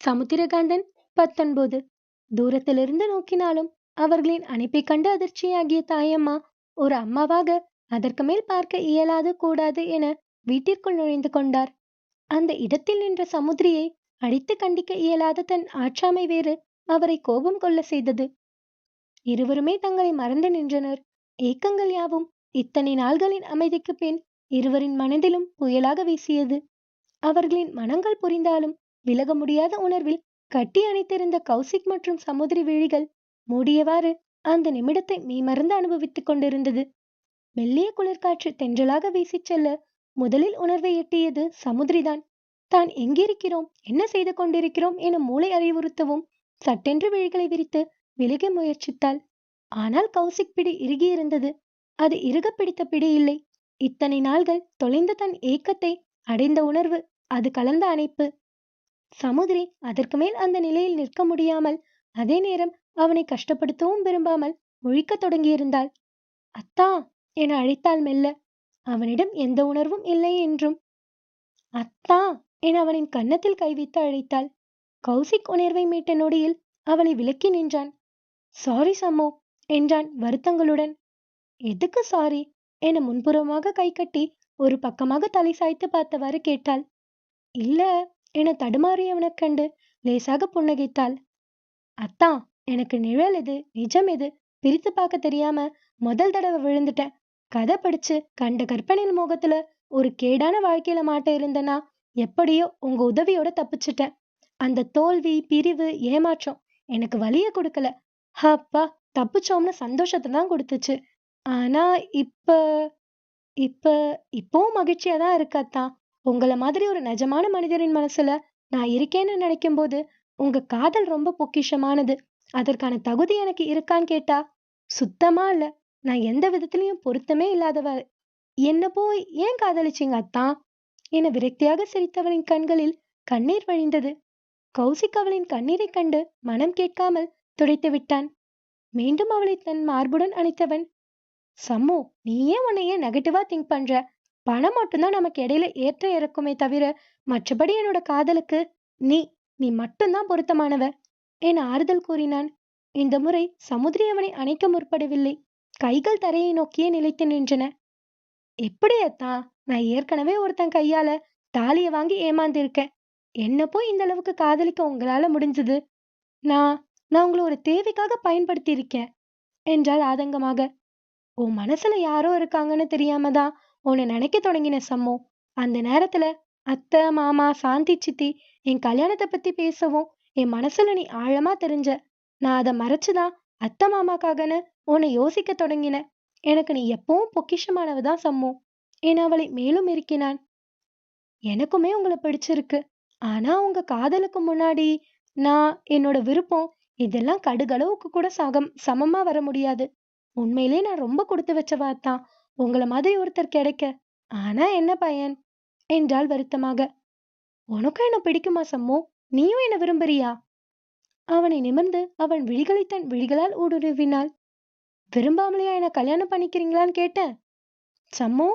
சமுத்திரகாந்தன் 19. தூரத்திலிருந்து நோக்கினாலும் அவர்களின் அணைப்பைக் கண்டு அதிர்ச்சியாகிய தாயம்மா ஒரு அம்மாவாக அதற்கு மேல் பார்க்க இயலாது கூடாது என வீட்டிற்குள் நுழைந்து கொண்டார். அந்த இடத்தில் நின்ற சமுத்திரியை அடித்து கண்டிக்க இயலாத தன் ஆற்றாமை வேறு அவரை கோபம் கொள்ள செய்தது. இருவருமே தங்களை மறந்து நின்றனர். ஏக்கங்கள் யாவும் இத்தனை நாள்களின் அமைதிக்கு பின் இருவரின் மனதிலும் புயலாக வீசியது. அவர்களின் மனங்கள் புரிந்தாலும் விலக முடியாத உணர்வில் கட்டி அணைத்திருந்த கௌசிக் மற்றும் சமுதிரி விழிகள் மூடியவாறு அந்த நிமிடத்தை மெய்மறந்து அனுபவித்துக் கொண்டிருந்தது. மெல்லிய குளிர்காற்று தென்றலாக வீசிச் செல்ல முதலில் உணர்வை எட்டியது சமுதிரிதான். தான் எங்கிருக்கிறோம், என்ன செய்து கொண்டிருக்கிறோம் என மூளை அறிவுறுத்தவும் சட்டென்று விழிகளை விரித்து விலக முயற்சித்தாள். ஆனால் கௌசிக் பிடி இறுகியிருந்தது. அது இறுக பிடித்த பிடி இல்லை. இத்தனை நாள்கள் தொலைந்த தன் ஏக்கத்தை அடைந்த உணர்வு, அது கலந்த அணைப்பு. சமுதிரி அதற்கு மேல் அந்த நிலையில் நிற்க முடியாமல், அதே நேரம் அவனை கஷ்டப்படுத்தவும் விரும்பாமல் முழிக்கத் தொடங்கியிருந்தாள். அத்தா என அழைத்தாள் மெல்ல. அவனிடம் எந்த உணர்வும் இல்லை என்றும் அத்தா என அவனின் கன்னத்தில் கைவிட்டு அழைத்தாள். கௌசிக் உணர்வை மீட்ட நொடியில் அவளை விலக்கி நின்றான். சாரி சம்மு என்றான் வருத்தங்களுடன். எதுக்கு சாரி என முன்புறமாக கை கட்டி ஒரு பக்கமாக தலை சாய்த்து பார்த்தவாறு கேட்டாள். இல்ல என தடுமாறியவனைக் கண்டு லேசாக புன்னகைத்தாள். அத்தா, எனக்கு நிழல் எது நிஜம் எது பிரித்து பார்க்க தெரியாம முதல் தடவை விழுந்துட்டேன். கதை படிச்சு கண்ட கற்பனையின் மோகத்துல ஒரு கேடான வாழ்க்கையில மாட்ட இருந்தனா எப்படியோ உங்க உதவியோட தப்பிச்சிட்டேன். அந்த தோல்வி, பிரிவு, ஏமாற்றம் எனக்கு வலிய கொடுக்கல. அப்பா, தப்பிச்சோம்னு சந்தோஷத்தை தான் கொடுத்துச்சு. ஆனா இப்ப இப்ப இப்பவும் மகிழ்ச்சியா தான் இருக்காத்தா. உங்கள மாதிரி ஒரு நிஜமான மனிதரின் மனசுல நான் இருக்கேன்னு நினைக்கும் போது உங்க காதல் ரொம்ப பொக்கிஷமானது. அதற்கான தகுதி எனக்கு இருக்கான்னு கேட்டா சுத்தமா இல்ல. நான் எந்த விதத்திலையும் பொருத்தமே இல்லாதவ. என்ன போய் ஏன் காதலிச்சீங்க அத்தா என விரக்தியாக சிரித்தவளின் கண்களில் கண்ணீர் வழிந்தது. கௌசிக் அவளின் கண்ணீரை கண்டு மனம் கேட்காமல் துடைத்து விட்டான். மீண்டும் அவளை தன் மார்புடன் அணைத்தவன், சம்மு, நீ ஏன் உன்னையே நெகட்டிவா திங்க் பண்ற? பணம் மட்டும்தான் நமக்கு இடையில ஏற்ற இறக்குமே தவிர மற்றபடி என்னோட காதலுக்கு நீ நீ மட்டும்தான் பொருத்தமானவ என ஆறுதல் கூறினான். இந்த முறை சமுதிரி அவனை அணைக்க முற்படவில்லை. கைகள் தரையை நோக்கியே நிலைத்து நின்றன. எப்படி அத்தா, நான் ஏற்கனவே ஒருத்தன் கையால தாலிய வாங்கி ஏமாந்திருக்கேன். என்ன போய் இந்த அளவுக்கு காதலிக்க உங்களால முடிஞ்சது? நான் நான் உங்களை ஒரு தேவைக்காக பயன்படுத்தி இருக்கேன் என்றாள் ஆதங்கமாக. உன் மனசுல யாரோ இருக்காங்கன்னு தெரியாம தான் உன்னை நினைக்க தொடங்கின சம்மு. அந்த நேரத்துல அத்தை, மாமா, சாந்தி சித்தி என் கல்யாணத்தை பத்தி பேசவும் என் மனசுல நீ ஆழமா தெரிஞ்ச. நான் அதை மறைச்சுதான் அத்தை மாமாக்காகன்னு உன்னை யோசிக்க தொடங்கினேன். எனக்கு நீ எப்பவும் பொக்கிஷமானவதான் சம்மு என அவளை மேலும் இருக்கினான். எனக்குமே உங்களை பிடிச்சிருக்கு. ஆனா உங்க காதலுக்கு முன்னாடி நான் என்னோட விருப்பம் இதெல்லாம் கடுகளவுக்கு கூட சமமா வர முடியாது. உண்மையிலே நான் ரொம்ப கொடுத்து வச்சவாத்தான் உங்களை மாதிரி ஒருத்தர் கிடைக்க. ஆனா என்ன பயன் என்றாள் வருத்தமாக. உனக்கும் என்ன பிடிக்குமா சம்மு? நீயும் என்ன விரும்புறியா? அவனை நிமிர்ந்து அவன் விழிகளை தன் விழிகளால் ஊடுருவினாள். விரும்பாமலையா என்ன கல்யாணம் பண்ணிக்கிறீங்களான்னு கேட்டேன். சம்மு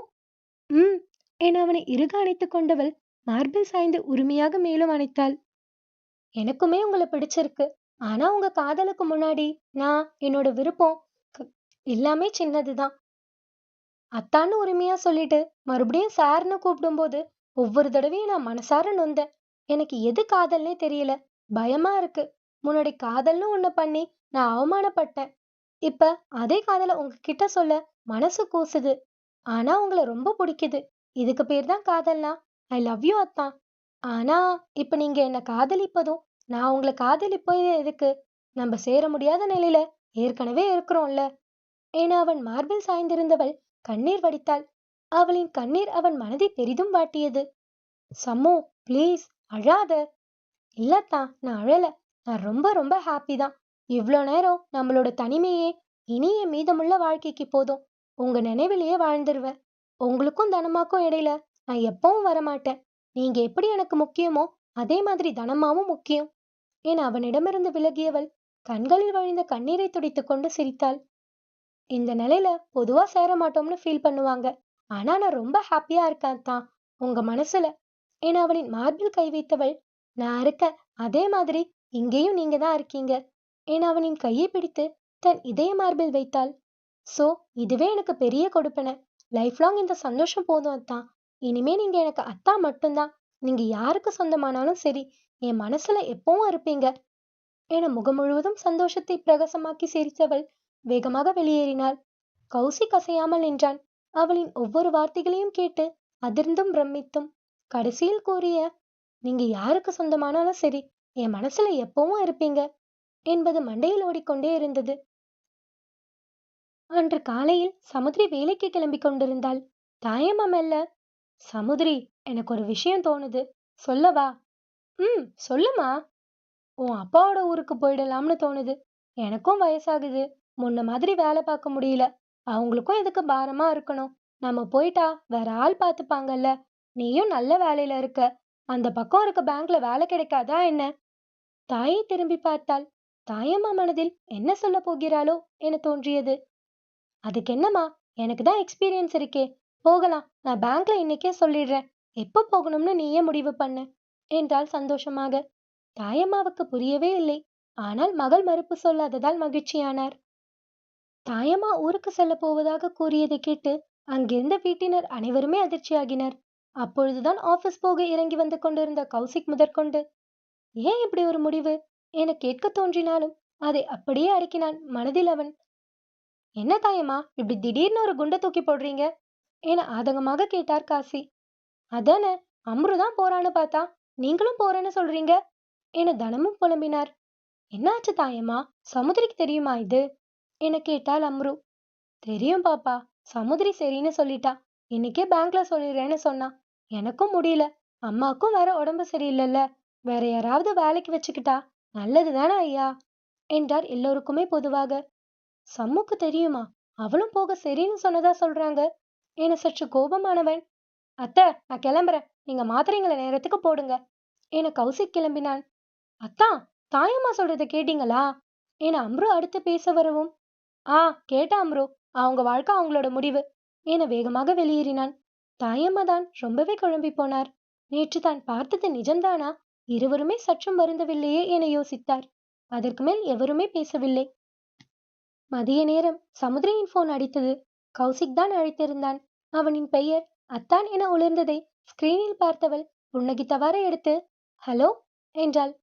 என அவனை இறுக அணைத்துக் கொண்டவள் மார்பில் சாய்ந்து உரிமையாக மேலும் அணைத்தாள். எனக்குமே உங்களை பிடிச்சிருக்கு. ஆனா உங்க காதலுக்கு முன்னாடி நான் என்னோட விருப்பம் எல்லாமே சின்னதுதான். அத்தான்னு உரிமையா சொல்லிட்டு மறுபடியும் சார்னு கூப்பிடும்போது ஒவ்வொரு தடவையும் நான் மனசார நொந்தேன். எனக்கு எது காதல்னே தெரியல. பயமா இருக்கு. முன்னாடி காதல்னு ஒண்ணு பண்ணி நான் அவமானப்பட்டேன். இப்ப அதே காதல உங்ககிட்ட சொல்ல மனசு கூசுது. ஆனா உங்களை ரொம்ப பிடிக்குது. இதுக்கு பேர் தான் காதல்னா ஐ லவ் யூ அத்தா. ஆனா இப்ப நீங்க என்ன காதலிப்பதும் நான் உங்களை காதலிப்பதும் எதுக்கு? நம்ம சேர முடியாத நிலையில ஏற்கனவே இருக்கிறோம்ல என அவன் மார்பில் சாய்ந்திருந்தவள் கண்ணீர் வடித்தாள். அவளின் கண்ணீர் அவன் மனதை பெரிதும் வாட்டியது. சம்மு, ப்ளீஸ் அழாத. இல்லத்தா, நான் அழல. நான் ரொம்ப ரொம்ப ஹாப்பி தான். இவ்வளோ நேரம் நம்மளோட தனிமையே இனிய மீதமுள்ள வாழ்க்கைக்கு போதும். உங்க நினைவிலேயே வாழ்ந்துருவேன். உங்களுக்கும் தனமாக்கும் இடையில நான் எப்பவும் வரமாட்டேன். நீங்க எப்படி எனக்கு முக்கியமோ அதே மாதிரி தனமாவும் முக்கியம் என அவனிடமிருந்து விலகியவள் கண்களில் வழிந்த கண்ணீரை துடைத்துக் கொண்டு சிரித்தாள். இந்த நிலையில பொதுவா சேர மாட்டோம்னு ஃபீல் பண்ணுவாங்க. ஆனா நான் ரொம்ப ஹாப்பியா இருக்கேன் தான் உங்க மனசுல என அவளின் மார்பில் கை வைத்தவள். நான் இருக்கேன், அதே மாதிரி இங்கேயும் நீங்க தான் இருக்கீங்க என அவனின் கையை பிடித்து தன் இதய மார்பில் வைத்தாள். சோ, இதுவே எனக்கு பெரிய கொடுப்பன. லைஃப் லாங் இந்த சந்தோஷம் போதும் அத்தான். இனிமே நீங்க எனக்கு அத்தா மட்டும்தான். நீங்க யாருக்கு சொந்தமானாலும் சரி, என் மனசுல எப்பவும் இருப்பீங்க என முகம் முழுவதும் சந்தோஷத்தை பிரகாசமாக்கி சிரித்தவள் வேகமாக வெளியேறினாள். கௌசிக் அசையாமல் நின்றான். அவளின் ஒவ்வொரு வார்த்தைகளையும் கேட்டு அதிர்ந்தும் பிரமித்தும் கடைசியில் கூறிய, நீங்க யாருக்கு சொந்தமானாலும் சரி, என் மனசுல எப்பவும் இருப்பீங்க என்பது மண்டையில் ஓடிக்கொண்டே இருந்தது. அன்று காலையில் சமுத்திரி வேலைக்கு கிளம்பிக் கொண்டிருந்தாள். தாயம்மா மெல்ல, சமுத்திரி, எனக்கு ஒரு விஷயம் தோணுது, சொல்லவா? ம், சொல்லுமா. உன் அப்பாவோட ஊருக்கு போயிடலாம்னு தோணுது. எனக்கும் வயசாகுது. முன்ன மாதிரி வேலை பார்க்க முடியல. அவங்களுக்கும் எதுக்கு பாரமா இருக்கணும். நம்ம போயிட்டா வேற ஆள் பார்த்துப்பாங்கல்ல. நீயும் நல்ல வேலையில இருக்க. அந்த பக்கம் இருக்க பேங்க்ல வேலை கிடைக்காதா என்ன? தாயை திரும்பி பார்த்தாள். தாயம்மா மனதில் என்ன சொல்ல போகிறாளோ என தோன்றியது. அதுக்கு என்னம்மா, எனக்கு தான் எக்ஸ்பீரியன்ஸ் இருக்கே. போகலாம். நான் பேங்க்ல இன்னைக்கே சொல்லிடுறேன். எப்போ போகணும்னு நீயே முடிவு பண்ணு என்றாள் சந்தோஷமாக. தாயம்மாவுக்கு புரியவே இல்லை. ஆனால் மகள் மறுப்பு சொல்லாததால் மகிழ்ச்சியானார். தாயம்மா ஊருக்கு செல்ல போவதாக கூறியதை கேட்டு அங்கிருந்த வீட்டினர் அனைவருமே அதிர்ச்சியாகினர். அப்பொழுதுதான் ஆபீஸ் போக இறங்கி வந்து கொண்டிருந்த கௌசிக் முதற்கொண்டு, ஏன் இப்படி ஒரு முடிவு என கேட்க தோன்றினாலும் அதை அப்படியே அடக்கினான் மனதில் அவன். என்ன தாயம்மா, இப்படி திடீர்னு ஒரு குண்டை தூக்கி போடுறீங்க என ஆதங்கமாக கேட்டார் காசி. அதானே, அம்ருதான் போறான்னு பார்த்தா நீங்களும் போறேன்னு சொல்றீங்க என தனமும் புலம்பினார். என்னாச்சு தாயம்மா, சமுத்திரிக்கு தெரியுமா இது என கேட்டாள் அம்ரு. தெரியும் பாப்பா, சமுத்திரி சரின்னு சொல்லிட்டா. இன்னைக்கே பேங்க்ல சொல்லிடுறேன்னு சொன்னா. எனக்கும் முடியல, அம்மாக்கும் வேற உடம்பு சரியில்லைல்ல. வேற யாராவது வேலைக்கு வச்சுக்கிட்டா நல்லது தானே ஐயா என்றார் எல்லோருக்குமே பொதுவாக. சம்முக்கு தெரியுமா? அவளும் போக சரின்னு சொன்னதா சொல்றாங்க என சற்று கோபமானவன், அத்தை, நான் கிளம்புறேன். நீங்க மாத்திரைங்களை நேரத்துக்கு போடுங்க என கௌசிக் கிளம்பினான். அத்தா, தாயம்மா சொல்றத கேட்டீங்களா என அம்ரு அடுத்து பேச வரவும், ஆ, கேட்டா அம்ரு. அவங்க வாழ்க்கை அவங்களோட முடிவு என வேகமாக வெளியேறினான். தாயம்மா தான் ரொம்பவே குழம்பி போனார். நேற்று தான் பார்த்தது நிஜம்தானா? இருவருமே சற்றும் வருந்தவில்லையே என யோசித்தார். அதற்கு மேல் எவருமே பேசவில்லை. மதிய நேரம் சமுத்திரியின் போன் அடித்தது. கௌசிக் தான் அழைத்திருந்தான். அவனின் பெயர் அத்தான் என உணர்ந்ததை ஸ்கிரீனில் பார்த்தவள் புன்னகித்தவாறு எடுத்து, ஹலோ என்றாள்.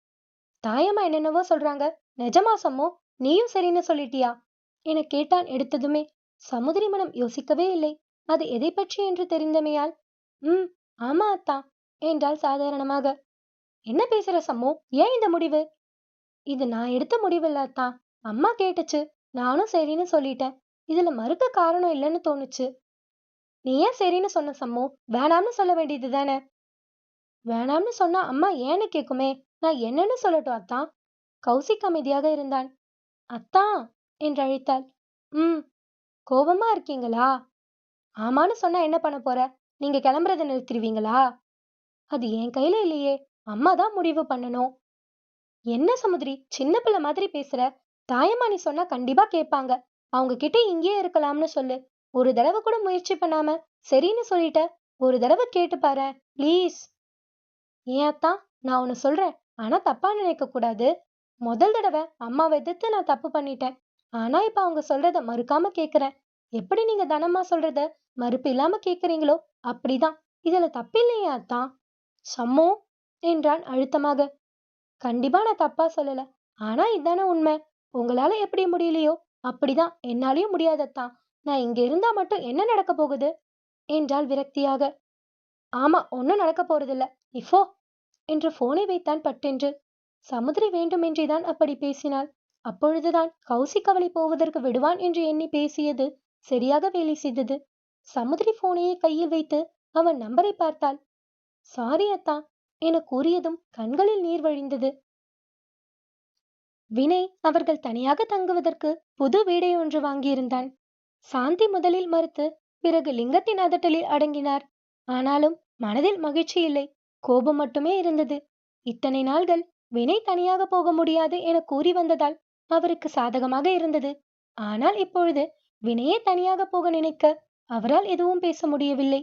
தாயம்மா என்னென்னவோ சொல்றாங்க, நிஜமா சம்மு? நீயும் சரின்னு சொல்லிட்டியா என கேட்டான் எடுத்ததுமே. சமுதிரி மனம் யோசிக்கவே இல்லை. அது எதை பற்றி என்று தெரிந்தமையால், ம், ஆமா அத்தா என்றாள் சாதாரணமாக. என்ன பேசுற சம்மு? ஏன் இந்த முடிவு? இது நான் எடுத்த முடிவில்ல அத்தா. அம்மா கேட்டுச்சு, நானும் சரின்னு சொல்லிட்டேன். இதுல மறுக்க காரணம் இல்லைன்னு தோணுச்சு. நீ ஏன் சரின்னு சொன்ன சம்மு? வேணாம்னு சொல்ல வேண்டியது தானே? வேணாம்னு சொன்னா அம்மா ஏன்னு கேக்குமே. நான் என்னன்னு சொல்லட்டும் அத்தா? கௌசிக் அமைதியாக இருந்தான். அத்தா என்று அழைத்தாள். ம், கோபமா இருக்கீங்களா? ஆமான்னு சொன்னா என்ன பண்ண போற? நீங்க கிளம்புறதை நிறுத்திடுவீங்களா? அது என் கையில இல்லையே. அம்மா தான் முடிவு பண்ணணும். என்ன சமுதிரி, சின்ன பிள்ளை மாதிரி பேசுற? தாயம்மா நீ சொன்னா கண்டிப்பா கேட்பாங்க. அவங்க கிட்ட இங்கேயே இருக்கலாம்னு சொல்லு. ஒரு தடவை கூட முயற்சி பண்ணாம சரின்னு சொல்லிட்ட. ஒரு தடவை கேட்டு பாரு ப்ளீஸ். ஏன் அத்தா, நான் ஒன்னு சொல்றேன், ஆனா தப்பா நினைக்க கூடாது. முதல் தடவை அம்மாவை எதிர்த்து நான் தப்பு பண்ணிட்டேன். ஆனா இப்ப அவங்க சொல்றத மறுக்காம கேக்குறேன். எப்படி நீங்க தனமா சொல்றத மறுப்பு இல்லாம கேக்குறீங்களோ அப்படிதான். இதுல தப்பில்லையா அத்தா? சம்மு என்றான் அழுத்தமாக. கண்டிப்பா நான் தப்பா சொல்லல. ஆனா இதானே உண்மை. உங்களால எப்படி முடியலையோ அப்படிதான் என்னாலயும் முடியாதத்தான். நான் இங்க இருந்தா மட்டும் என்ன நடக்க போகுது என்றாள் விரக்தியாக. ஆமா, ஒன்னும் நடக்க போறதில்ல. நீ போ என்று போனை வைத்தான் பட்டென்று. சமுத்திரி வேண்டுமென்றேதான் அப்படி பேசினாள். அப்பொழுதுதான் கௌசிக் அவளை போவதற்கு விடுவான் என்று எண்ணி பேசியது சரியாக வேலை செய்தது. சமுத்திரி போனையை கையில் வைத்து அவன் நம்பரை பார்த்தாள். சாரி அத்தா என கூறியதும் கண்களில் நீர் வழிந்தது. வினய் அவர்கள் தனியாக தங்குவதற்கு புது வீடை ஒன்று வாங்கியிருந்தான். சாந்தி முதலில் மறுத்து பிறகு லிங்கத்தின் அதட்டலில் அடங்கினார். ஆனாலும் மனதில் மகிழ்ச்சி இல்லை, கோபம் மட்டுமே இருந்தது. இத்தனை நாள்கள் வினய் தனியாக போக முடியாது என கூறி வந்ததால் அவருக்கு சாதகமாக இருந்தது. ஆனால் இப்பொழுது வினையே தனியாக போக நினைக்க அவரால் எதுவும் பேச முடியவில்லை.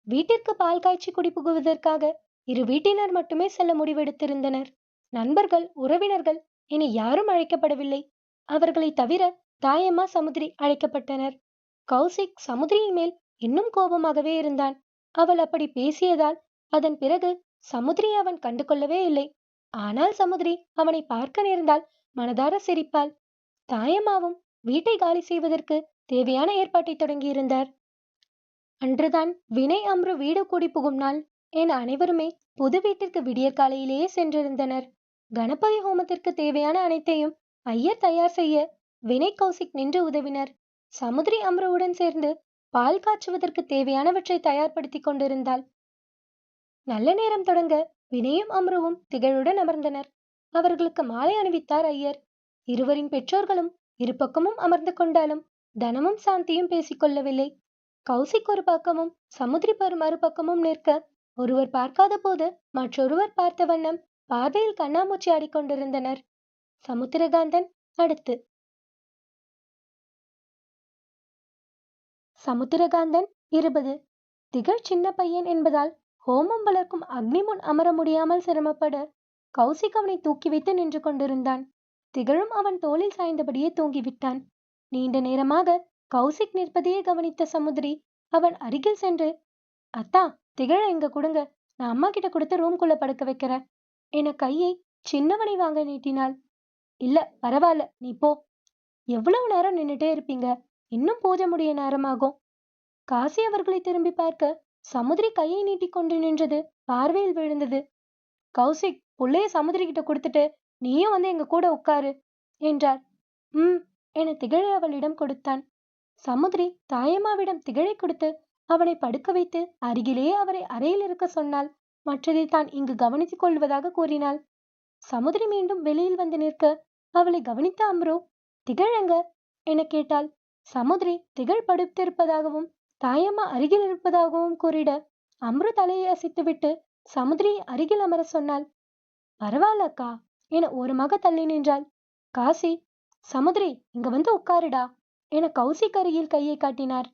வீட்டிற்கு பால் காய்ச்சி குடி புகுவதற்காக இரு வீட்டினர் மட்டுமே செல்ல முடிவெடுத்திருந்தனர். நண்பர்கள், உறவினர்கள் இனி யாரும் அழைக்கப்படவில்லை. அவர்களை தவிர தாயம்மா, சமுத்திரி அழைக்கப்பட்டனர். கௌசிக் சமுத்திரியின் மேல் இன்னும் கோபமாகவே இருந்தான். அவள் அப்படி பேசியதால் அதன் பிறகு சமுத்திரியை அவன் கண்டு கொள்ளவே இல்லை. ஆனால் சமுத்திரி அவனை பார்க்க நேர்ந்தால் மனதார சிரிப்பாள். தாயம்மாவும் வீட்டை காலி செய்வதற்கு தேவையான ஏற்பாட்டை தொடங்கியிருந்தார். அன்றுதான் வினய், அம்ரு வீடு கூடி புகும் நாள். என அனைவருமே புது வீட்டிற்கு விடியற் காலையிலேயே சென்றிருந்தனர். கணபதி ஹோமத்திற்கு தேவையான அனைத்தையும் ஐயர் தயார் செய்ய வினய், கௌசிக் நின்று உதவினர். சமுத்திரி அம்ருவுடன் சேர்ந்து பால் காய்ச்சுவதற்கு தேவையானவற்றை தயார்படுத்தி கொண்டிருந்தாள். நல்ல நேரம் தொடங்க வினயும் அம்ருவும் திகழுடன் அமர்ந்தனர். அவர்களுக்கு மாலை அணிவித்தார் ஐயர். இருவரின் பெற்றோர்களும் இரு பக்கமும் அமர்ந்து கொண்டாலும் தனமும் சாந்தியும் பேசிக்கொள்ளவில்லை. கௌசிக் ஒரு பக்கமும் சமுத்திரி மறுபக்கமும் நிற்க ஒருவர் பார்க்காத போது மற்றொருவர் பார்த்த வண்ணம் பார்வையில் கண்ணாமூச்சி ஆடிக்கொண்டிருந்தனர். சமுத்திரகாந்தன் அடுத்து. சமுத்திரகாந்தன் 20. திகழ் சின்ன பையன் என்பதால் ஹோமம் வளர்க்கும் அக்னி முன் அமர முடியாமல் சிரமப்பட கௌசிக் அவனை தூக்கி வைத்து நின்று கொண்டிருந்தான். திகழும் அவன் தோளில் சாய்ந்தபடியே தூங்கிவிட்டான். நீண்ட நேரமாக கௌசிக் நிற்பதையே கவனித்த சமுத்திரி அவன் அருகில் சென்று, அத்தா, திகழ இங்க கொடுங்க, நான் அம்மா கிட்ட கொடுத்து ரூம்குள்ள படுக்க வைக்கிறேன் என கையை சின்னவனை வாங்க நீட்டினாள். இல்ல, பரவாயில்ல, நீ போ. எவ்வளவு நேரம் நின்னுட்டே இருப்பீங்க? இன்னும் பூஜை முடிய நேரமாகும். காசி அவர்களை திரும்பி பார்க்க சமுத்திரி கையை நீட்டிக் கொண்டு நின்றது பார்வையில் விழுந்தது. கௌசிக், புள்ளைய சமுத்திரி கிட்ட கொடுத்துட்டு நீயும் வந்து எங்க கூட உட்காரு என்றார். என திகழை அவளிடம் கொடுத்தான். சமுத்திரி தாயம்மாவிடம் திகழை கொடுத்து அவனை படுக்க வைத்து அருகிலேயே அவரை அறையில் இருக்க சொன்னாள். மற்றதை தான் இங்கு கவனித்துக் கொள்வதாக கூறினாள். சமுத்திரி மீண்டும் வெளியில் வந்து நிற்க அவளை கவனித்த அம்ரு, திகழ் எங்க என கேட்டாள். சமுத்திரி திகழ் படுத்திருப்பதாகவும் தாயம்மா அருகில் இருப்பதாகவும் கூறிட அம்ரு தலையை அசைத்துவிட்டு சமுத்திரியை அருகில் அமர சொன்னாள். பரவாயில்ல அக்கா என ஓரமாக தள்ளி நின்றாள். காசி, சமுத்திரி இங்க வந்து உட்காருடா என கௌசிக் அருகில் கையை காட்டினார்.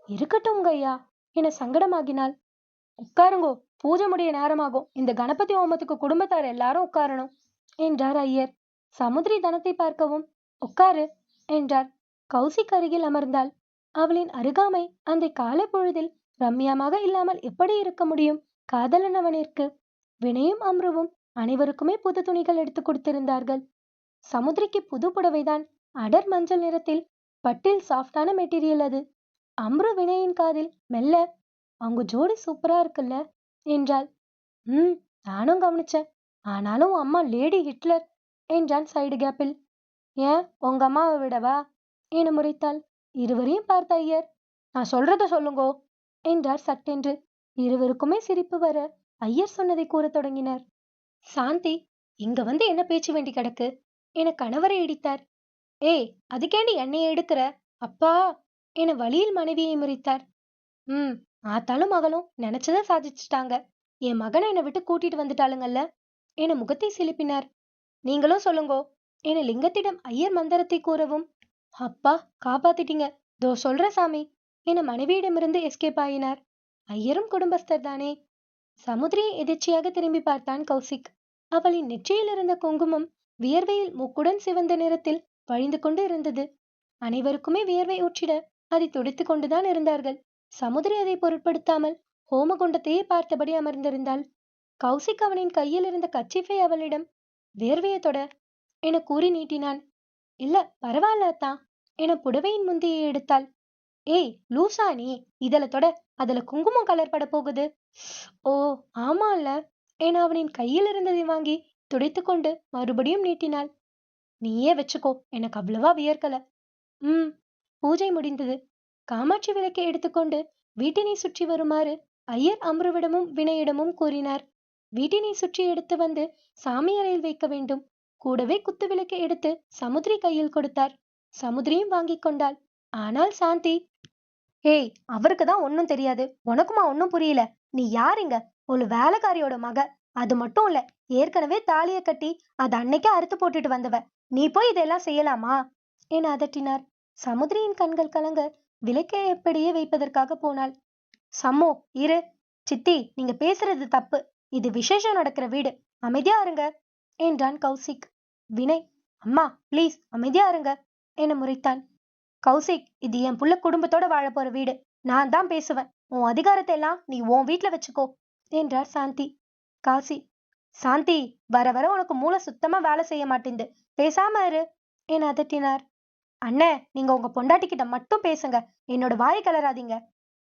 இருக்கட்டும் கையா என சங்கடமாகினாள். உட்காருங்கோ, பூஜை முடிய நேரமாகும். இந்த கணபதி ஹோமத்துக்கு குடும்பத்தார் எல்லாரும் உட்காரணும் என்றார் ஐயர். சமுத்திரி தனத்தை பார்க்கவும் உட்காரு என்றார். கௌசிக் அருகில் அமர்ந்தாள். அவளின் அருகாமை அந்த காலை பொழுதில் ரம்யமாக இல்லாமல் எப்படி இருக்க முடியும் காதலனவனிற்கு? வினயும் அம்ருவும் அனைவருக்குமே புது துணிகள் எடுத்து கொடுத்திருந்தார்கள். சமுத்திரிக்கு புது புடவைதான், அடர் மஞ்சள் நிறத்தில், பட்டில் சாஃப்டான மெட்டீரியல் அது. அம்ரு வினயின் காதில் மெல்ல, அவங்க ஜோடி சூப்பரா இருக்குல்ல என்றாள். நானும் கவனிச்சேன். ஆனாலும் அம்மா லேடி ஹிட்லர் என்றான் சைடு கேப்பில். ஏன், உங்க அம்மாவை விடவா என முறைத்தாள். இருவரையும் பார்த்த ஐயர், நான் சொல்றத சொல்லுங்கோ என்றார் சட்டென்று. இருவருக்குமே சிரிப்பு வர ஐயர் சொன்னதை கூற தொடங்கினார். சாந்தி, இங்க வந்து என்ன பேச்சு வேண்டி கிடக்கு என கணவரை இடித்தார். ஏய், அதுக்கேண்டி என்னைய எடுக்கிற அப்பா என வழியில் மனைவியை முறைத்தார். ஆத்தாலும் மகளும் நினைச்சத சாதிச்சுட்டாங்க. என் மகனை என்னை விட்டு கூட்டிட்டு வந்துட்டாளுங்கல்ல என முகத்தை சிலிப்பினார். நீங்களும் சொல்லுங்கோ என லிங்கத்திடம் ஐயர் மந்திரத்தை கூறவும், அப்பா காப்பாத்திட்டீங்க, தோ சொல்ற சாமி என மனைவியிடமிருந்து எஸ்கேப் ஆயினார். ஐயரும் குடும்பஸ்தர் தானே. சமுத்திரியை எதிர்ச்சியாக திரும்பி பார்த்தான் கௌசிக். அவளின் நெற்றியில் இருந்த குங்குமம் வியர்வையில் மூக்குடன் சிவந்த நிறத்தில் வழிந்து கொண்டு இருந்தது. அனைவருக்குமே வியர்வை ஊற்றிட அதை துடைத்து கொண்டுதான் இருந்தார்கள். சமுத்திரி அதை பொருட்படுத்தாமல் ஹோமகுண்டத்தையே பார்த்தபடி அமர்ந்திருந்தாள். கௌசிக் அவனின் கையில் இருந்த கச்சிஃபை அவளிடம், வேர்வையை தொட என கூறி நீட்டினான். இல்ல, பரவாயில்லத்தான் என புடவையின் முந்தியை எடுத்தாள். ஏய் லூசா நீ, இதல தொட, அதுல குங்குமம் கலர் பட போகுது. ஓ ஆமால என அவனின் கையில் இருந்ததை வாங்கி துடைத்து கொண்டு மறுபடியும் நீட்டினாள். நீயே வச்சுக்கோ, எனக்கு அவ்வளவா வியர்க்கல. பூஜை முடிந்தது. காமாட்சி விளக்கை எடுத்துக்கொண்டு வீட்டினை சுற்றி வருமாறு ஐயர் அம்ருவிடமும் வினயிடமும் கூறினார். வீட்டினை சுற்றி எடுத்து வந்து சாமி அறையில் வைக்க வேண்டும். கூடவே குத்து விளக்கை எடுத்து சமுத்திரி கையில் கொடுத்தார். சமுத்திரியும் வாங்கி கொண்டாள். ஆனால் சாந்தி, ஏய், அவருக்கு தான் ஒன்னும் தெரியாது, உனக்குமா ஒன்னும் புரியல? நீ யாருங்க? ஒரு வேலைக்காரியோட மக. அது மட்டும் இல்ல, ஏற்கனவே தாலிய கட்டி அது அன்னைக்கே அறுத்து போட்டுட்டு வந்தவ. நீ போய் இதெல்லாம் செய்யலாமா என அதட்டினார். சமுத்திரியின் கண்கள் கலங்க விளக்கை எப்படியே வைப்பதற்காக போனாள். சம்மு, இரு. சித்தி, நீங்க பேசுறது தப்பு. இது விசேஷம் நடக்கிற வீடு, அமைதியா இருங்க என்றான் கௌசிக். வினய், அம்மா ப்ளீஸ் அமைதியா இருங்க என முறைத்தான். கௌசிக், இது என் புள்ள குடும்பத்தோட வாழ போற வீடு. நான் தான் பேசுவேன். உன் அதிகாரத்தை எல்லாம் நீ உன் வீட்டுல வச்சுக்கோ என்றார் சாந்தி. காசி, சாந்தி, வர வர உனக்கு மூளை சுத்தமா வேலை செய்ய மாட்டேங்குது. பேசாம இரு என அதட்டினார். அண்ணே, நீங்க உங்க பொண்டாட்டிக்கிட்ட மட்டும் பேசுங்க, என்னோட வாயை கலராதீங்க.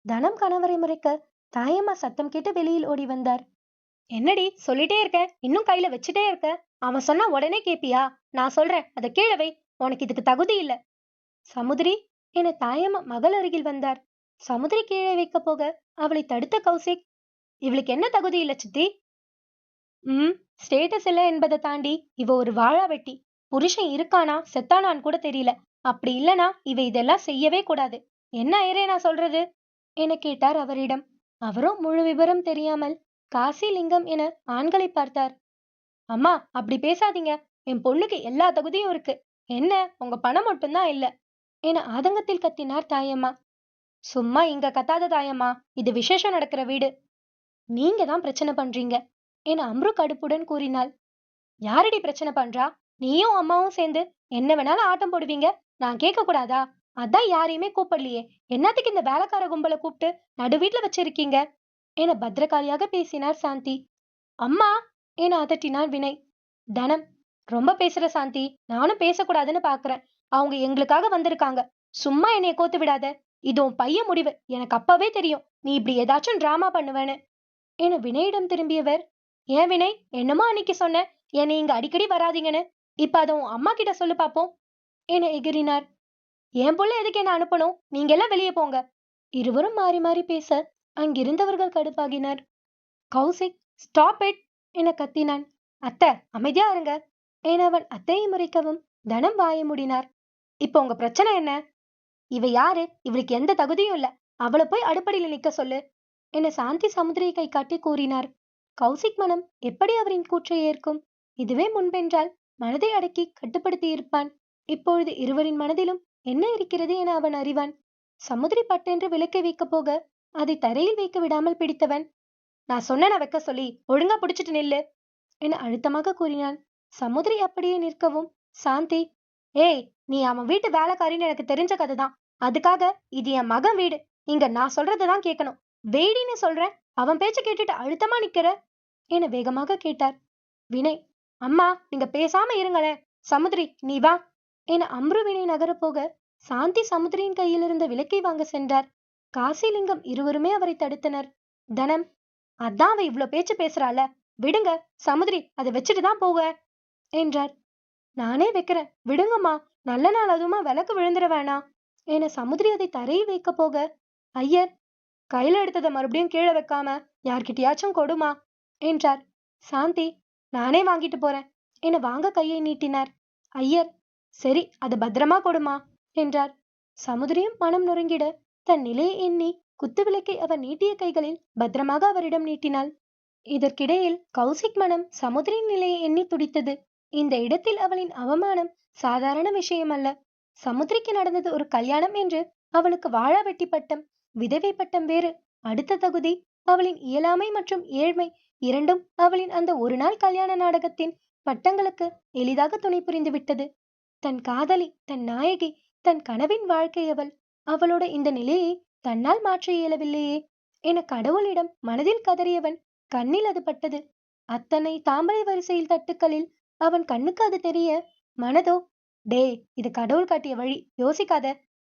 தனம் கணவரை முறைக்க தாயம்மா சத்தம் கேட்டு வெளியில் ஓடி வந்தார். என்னடி சொல்லிட்டே இருக்க, இன்னும் கையில வச்சுட்டே இருக்க? அவன் சொன்னா உடனே கேப்பியா? நான் சொல்றேன், அதை கீழே வை. உனக்கு இதுக்கு தகுதி இல்ல. சமுதிரி என தாயம்மா மகள் அருகில் வந்தார். சமுதிரி கீழே வைக்க போக அவளை தடுத்த கௌசிக், இவளுக்கு என்ன தகுதி இல்ல சித்தி? ஸ்டேட்டஸ் இல்ல என்பதை தாண்டி இவ ஒரு வாழா வெட்டி. புருஷன் இருக்கானா செத்தானான்னு கூட தெரியல. அப்படி இல்லனா இவ இதெல்லாம் செய்யவே கூடாது. என்ன ஐயரே நான் சொல்றது என கேட்டார் அவரிடம். அவரும் முழு விவரம் தெரியாமல் காசி லிங்கம் என ஆண்களை பார்த்தார். அம்மா அப்படி பேசாதீங்க, என் பொண்ணுக்கு எல்லா தகுதியும் இருக்கு. என்ன உங்க பணம் மட்டும்தான் இல்ல என ஆதங்கத்தில் கத்தினார் தாயம்மா. சும்மா இங்க கத்தாத தாயம்மா, இது விசேஷம் நடக்கிற வீடு. நீங்க தான் பிரச்சனை பண்றீங்க என அம்ரு கடுப்புடன் கூறினாள். யாரடி பிரச்சனை பண்றா? நீயும் அம்மாவும் சேர்ந்து என்ன வேணாலும் ஆட்டம் போடுவீங்க, நான் கேட்க கூடாதா? அதான் யாரையுமே கூப்பிடலையே, என்னத்துக்கு இந்த வேலைக்கார கும்பலை கூப்பிட்டு நடு வீட்டுல வச்சிருக்கீங்க என பத்திரகாளியாக பேசினார் சாந்தி. அம்மா என அதட்டினார் வினய். தனம், ரொம்ப பேசுற சாந்தி, நானும் பேசக்கூடாதுன்னு பாக்குறேன். அவங்க எங்களுக்காக வந்திருக்காங்க, சும்மா என்னைய கோத்து விடாத. இது உன் பையன் முடிவு, எனக்கு அப்பவே தெரியும் நீ இப்படி ஏதாச்சும் டிராமா பண்ணுவேன்னு என வினயிடம் திரும்பியவர், ஏன் வினய், என்னமோ அன்னைக்கு சொன்ன என்னை இங்க அடிக்கடி வராதீங்கன்னு, இப்ப அதை உன் அம்மா கிட்ட சொல்லு பாப்போம் என எகிரினார். என் புள்ள எதுக்கு என்ன அனுப்பணும்? நீங்க எல்லாம் வெளியே போங்க. இருவரும் மாறி மாறி பேச அங்கிருந்தவர்கள் கடுப்பாகினர். கௌசிக், ஸ்டாப் இட் என கத்தினான். அத்தை அமைதியா இருங்க என அவன் அத்தையை முறைக்கவும் தனம் வாய மூடினார். இப்ப உங்க பிரச்சனை என்ன? இவ யாரு? இவளுக்கு எந்த தகுதியும் இல்ல, அவளை போய் அடுப்படியில நிக்க சொல்லு என சாந்தி சமுதிரியை கை காட்டி கூறினார். கௌசிக் மனம் எப்படி அவரின் கூற்றை ஏற்கும்? இதுவே முன்பென்றால் மனதை அடக்கி கட்டுப்படுத்தி இருப்பான். இப்பொழுது இருவரின் மனதிலும் என்ன இருக்கிறது என அவன் அறிவான். சமுதிரி பட்டென்று விளக்கை வைக்க போக அதை தரையில் வைக்க விடாமல் பிடித்தவன், நான் சொன்ன வைக்க சொல்லி ஒழுங்கா பிடிச்சிட்டு நில்லு என அழுத்தமாக கூறினான். சமுதிரி அப்படியே நிற்கவும் சாந்தி, ஏய், நீ அவன் வீட்டு வேலைக்காரின்னு எனக்கு தெரிஞ்ச கதைதான். அதுக்காக இது என் மகன் வீடு, இங்க நான் சொல்றதுதான் கேட்கணும். வேடின்னு சொல்றேன், அவன் பேச்ச கேட்டுட்டு அழுத்தமா நிக்கிற என வேகமாக கேட்டார். வினய், அம்மா நீங்க பேசாம இருங்களேன். சமுதிரி நீ வா என அம்ருவினை நகர போக சாந்தி சமுதிரியின் கையில் இருந்த விளக்கை வாங்க சென்றார். காசிலிங்கம் இருவருமே அவரை தடுத்தனர். தனம், அதான் அவ இவ்ளோ பேச்சு பேசுறாள, விடுங்க. சமுதிரி அதை வச்சுட்டு தான் போக என்றார். நானே வைக்கிறேன், விடுங்கம்மா. நல்ல நாள் அதுமா விளக்கு விழுந்துட வேணாம் என சமுதிரி அதை தரையில் வைக்க போக, ஐயர், கையில எடுத்ததை மறுபடியும் கீழே வைக்காம யார்கிட்டயாச்சும் கொடுமா என்றார். சாந்தி, நானே வாங்கிட்டு போறேன் என வாங்க கையை நீட்டினார். ஐயர், சரி அதை பத்திரமா கொடுமா என்றார். சமுதிரியும் மனம் நொறுங்கிட தன் நிலையை எண்ணி குத்து விளக்கை அவர் நீட்டிய கைகளில் பத்திரமாக அவரிடம் நீட்டினாள். இதற்கிடையில் கௌசிக் மனம் சமுதிரியின் நிலையை எண்ணி துடித்தது. இந்த இடத்தில் அவளின் அவமானம் சாதாரண விஷயம் அல்ல. சமுதிரிக்கு நடந்தது ஒரு கல்யாணம் என்று அவளுக்கு வாழா வெட்டி பட்டம், விதவை பட்டம் வேறு. அடுத்த தகுதி அவளின் இயலாமை மற்றும் ஏழ்மை இரண்டும் அவளின் அந்த ஒரு நாள் கல்யாண நாடகத்தின் பட்டங்களுக்கு எளிதாக துணை புரிந்து விட்டது. தன் காதலி, தன் நாயகி, தன் கனவின் வாழ்க்கை அவள். அவளோட இந்த நிலையை தன்னால் மாற்ற இயலவில்லையே என கடவுளிடம் மனதில் கதறியவன் கண்ணில் அது பட்டது. அத்தனை தாமரை வரிசையில் தட்டுக்களில் அவன் கண்ணுக்கு அது தெரிய மனதோ, டே, இது கடவுள் காட்டிய வழி, யோசிக்காத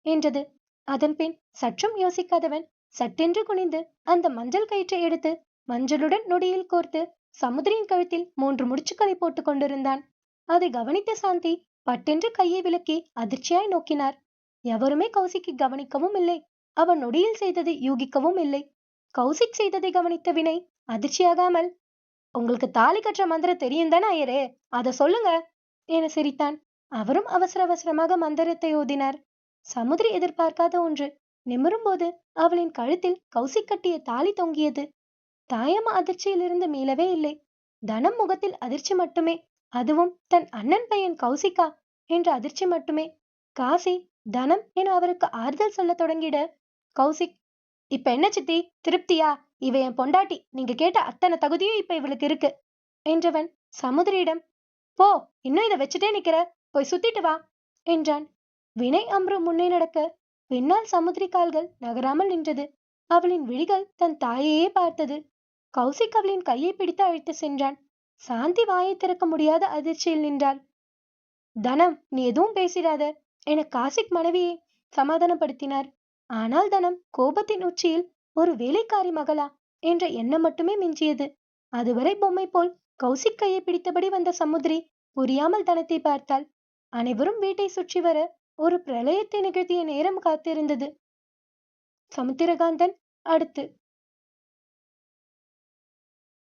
என்றது. அதன் பின் சற்றும் யோசிக்காதவன் சட்டென்று குனிந்து அந்த மஞ்சள் கயிற்றை எடுத்து மஞ்சளுடன் நொடியில் கோர்த்து சமுதிரியின் கழுத்தில் 3 முடிச்சுக்களை போட்டுக் கொண்டிருந்தான். அதை கவனித்த சாந்தி பட்டென்று கையை விலக்கி அதிர்ச்சியாய் நோக்கினார். எவருமே கௌசிக்கை கவனிக்கவும் இல்லை, அவன் நொடியில் செய்ததை யூகிக்கவும் இல்லை. கௌசிக் செய்ததை கவனித்த வினய் அதிர்ச்சியாகாமல், உங்களுக்கு தாலி கற்ற மந்திரம் தெரியும் தானே ஐயரே, அதை சொல்லுங்க என சிரித்தான். அவரும் அவசர அவசரமாக மந்திரத்தை ஓதினார். சமுதிரி எதிர்பார்க்காத ஒன்று. நிமிரும் போது அவளின் கழுத்தில் கௌசிக் கட்டிய தாலி தொங்கியது. தாயம்மா அதிர்ச்சியிலிருந்து மீளவே இல்லை. தனம் முகத்தில் அதிர்ச்சி மட்டுமே, அதுவும் தன் அண்ணன் பையன் கௌசிக்கா என்ற அதிர்ச்சி மட்டுமே. காசி, தனம் என அவருக்கு ஆறுதல் சொல்ல தொடங்கிட, கௌசிக், இப்ப என்ன சித்தி, திருப்தியா? இவ என் பொண்டாட்டி, நீங்க கேட்ட அத்தனை தகுதியும் இப்ப இவளுக்கு இருக்கு என்றவன் சமுதிரியிடம், போ, இன்னும் இதை வச்சுட்டே நிக்கிற, போய் சுத்திட்டு வா என்றான். வினய் அம்ரு முன்னே நடக்க பின்னால் சமுத்திரி கால்கள் நகராமல் நின்றது. அவளின் விழிகள் தன் தாயையே பார்த்தது. கௌசிக் அவளின் கையை பிடித்து அழைத்து சென்றான். சாந்தி வாயை திறக்க முடியாத அதிர்ச்சியில் நின்றாள். தனம், நீ எதுவும் பேசிடாத என காசிக் மனைவியை சமாதானப்படுத்தினார். ஆனால் தனம் கோபத்தின் உச்சியில் ஒரு வேலைக்காரி மகளா என்ற எண்ணம் மட்டுமே மிஞ்சியது. அதுவரை பொம்மை போல் கௌசிக் கையை பிடித்தபடி வந்த சமுத்திரி புரியாமல் தனத்தை பார்த்தாள். அனைவரும் வீட்டை சுற்றி வர ஒரு பிரளயத்தை நிகழ்த்திய நேரம் காத்திருந்தது. சமுத்திரகாந்தன் அடுத்து.